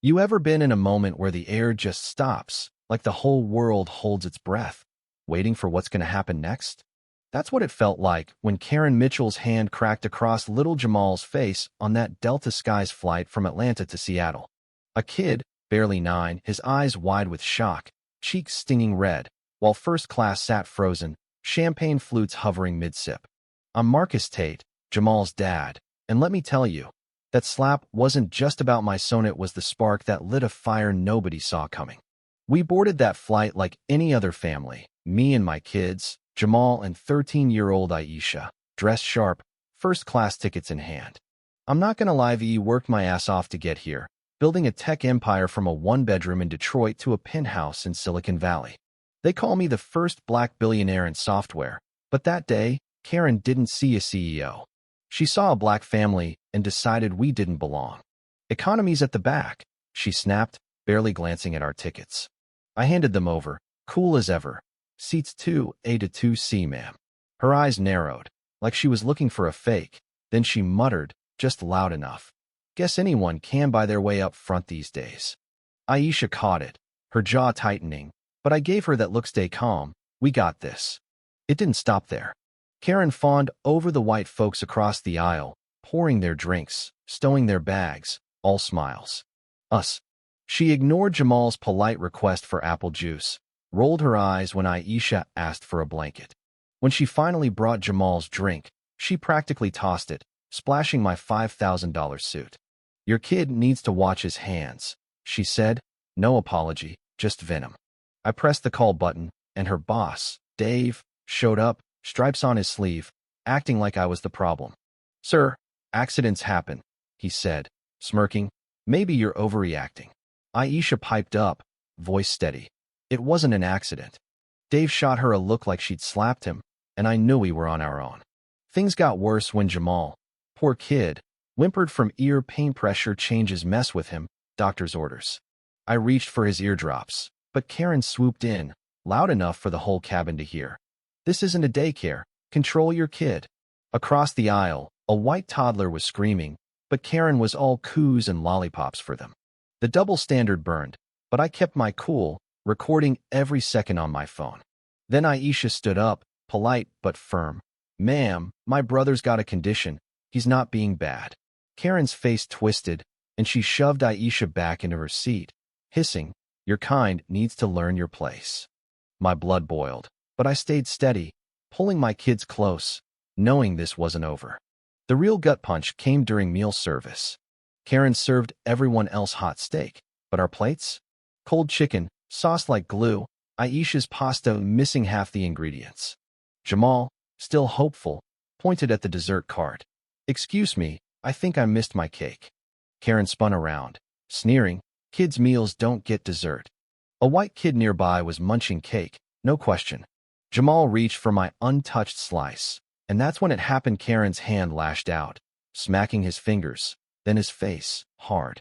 You ever been in a moment where the air just stops, like the whole world holds its breath, waiting for what's going to happen next? That's what it felt like when Karen Mitchell's hand cracked across little Jamal's face on that Delta Skies flight from Atlanta to Seattle. A kid, barely 9, his eyes wide with shock, cheeks stinging red, while first class sat frozen, champagne flutes hovering mid-sip. I'm Marcus Tate, Jamal's dad, and let me tell you, that slap wasn't just about my son, it was the spark that lit a fire nobody saw coming. We boarded that flight like any other family, me and my kids, Jamal and 13-year-old Aisha, dressed sharp, first-class tickets in hand. I'm not gonna lie, VE worked my ass off to get here, building a tech empire from a one-bedroom in Detroit to a penthouse in Silicon Valley. They call me the first black billionaire in software, but that day, Karen didn't see a CEO. She saw a black family and decided we didn't belong. Economy's at the back, she snapped, barely glancing at our tickets. I handed them over, cool as ever. Seats 2A to 2C, ma'am. Her eyes narrowed, like she was looking for a fake. Then she muttered, just loud enough. Guess anyone can buy their way up front these days. Aisha caught it, her jaw tightening, but I gave her that look, stay calm, we got this. It didn't stop there. Karen fawned over the white folks across the aisle, pouring their drinks, stowing their bags, all smiles. Us. She ignored Jamal's polite request for apple juice, rolled her eyes when Aisha asked for a blanket. When she finally brought Jamal's drink, she practically tossed it, splashing my $5,000 suit. Your kid needs to watch his hands, she said, no apology, just venom. I pressed the call button, and her boss, Dave, showed up, stripes on his sleeve, acting like I was the problem. Sir, accidents happen, he said, smirking. Maybe you're overreacting. Aisha piped up, voice steady. It wasn't an accident. Dave shot her a look like she'd slapped him, and I knew we were on our own. Things got worse when Jamal, poor kid, whimpered from ear pain. Pressure changes mess with him, doctor's orders. I reached for his eardrops, but Karen swooped in, loud enough for the whole cabin to hear. This isn't a daycare. Control your kid. Across the aisle, a white toddler was screaming, but Karen was all coos and lollipops for them. The double standard burned, but I kept my cool, recording every second on my phone. Then Aisha stood up, polite but firm. Ma'am, my brother's got a condition. He's not being bad. Karen's face twisted, and she shoved Aisha back into her seat, hissing, your kind needs to learn your place. My blood boiled, but I stayed steady, pulling my kids close, knowing this wasn't over. The real gut punch came during meal service. Karen served everyone else hot steak, but our plates? Cold chicken, sauce like glue, Aisha's pasta missing half the ingredients. Jamal, still hopeful, pointed at the dessert cart. Excuse me, I think I missed my cake. Karen spun around, sneering, kids' meals don't get dessert. A white kid nearby was munching cake, no question. Jamal reached for my untouched slice, and that's when it happened. Karen's hand lashed out, smacking his fingers, then his face, hard.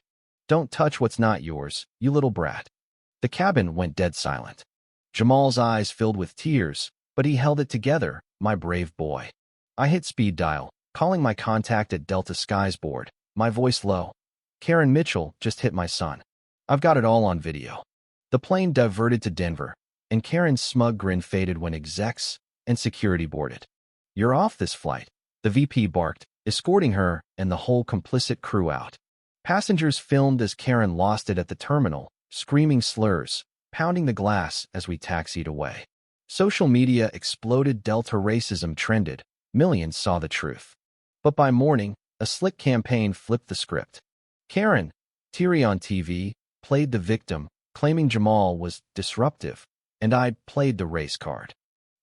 Don't touch what's not yours, you little brat. The cabin went dead silent. Jamal's eyes filled with tears, but he held it together, my brave boy. I hit speed dial, calling my contact at Delta Skies board, my voice low. Karen Mitchell just hit my son. I've got it all on video. The plane diverted to Denver, and Karen's smug grin faded when execs and security boarded. You're off this flight, the VP barked, escorting her and the whole complicit crew out. Passengers filmed as Karen lost it at the terminal, screaming slurs, pounding the glass as we taxied away. Social media exploded. Delta racism trended. Millions saw the truth. But by morning, a slick campaign flipped the script. Karen, teary on TV, played the victim, claiming Jamal was disruptive, and I played the race card.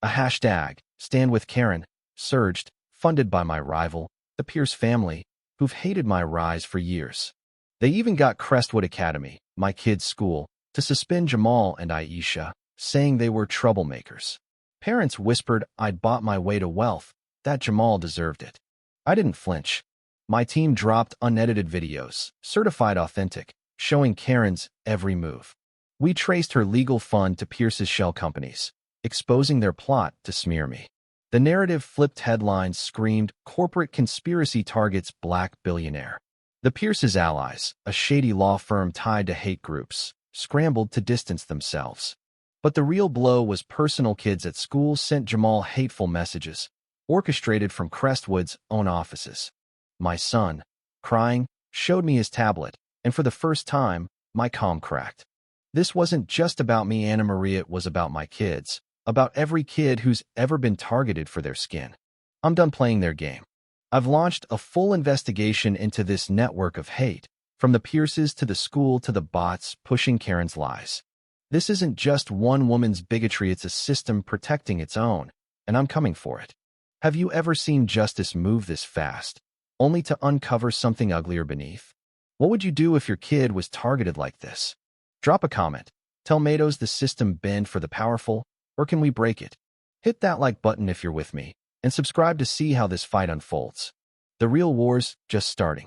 A hashtag, Stand With Karen, surged, funded by my rival, the Pierce family, who've hated my rise for years. They even got Crestwood Academy, my kids' school, to suspend Jamal and Aisha, saying they were troublemakers. Parents whispered I'd bought my way to wealth, that Jamal deserved it. I didn't flinch. My team dropped unedited videos, certified authentic, showing Karen's every move. We traced her legal fund to Pierce's shell companies, exposing their plot to smear me. The narrative flipped. Headlines screamed, corporate conspiracy targets black billionaire. The Pierce's allies, a shady law firm tied to hate groups, scrambled to distance themselves. But the real blow was personal kids at school sent Jamal hateful messages, orchestrated from Crestwood's own offices. My son, crying, showed me his tablet, and for the first time, my comm cracked. This wasn't just about me, Anna Maria, it was about my kids, about every kid who's ever been targeted for their skin. I'm done playing their game. I've launched a full investigation into this network of hate, from the Pierces to the school to the bots pushing Karen's lies. This isn't just one woman's bigotry, it's a system protecting its own, and I'm coming for it. Have you ever seen justice move this fast, only to uncover something uglier beneath? What would you do if your kid was targeted like this? Drop a comment. Tell Matos the system bend for the powerful, or can we break it? Hit that like button if you're with me, and subscribe to see how this fight unfolds. The real war's just starting.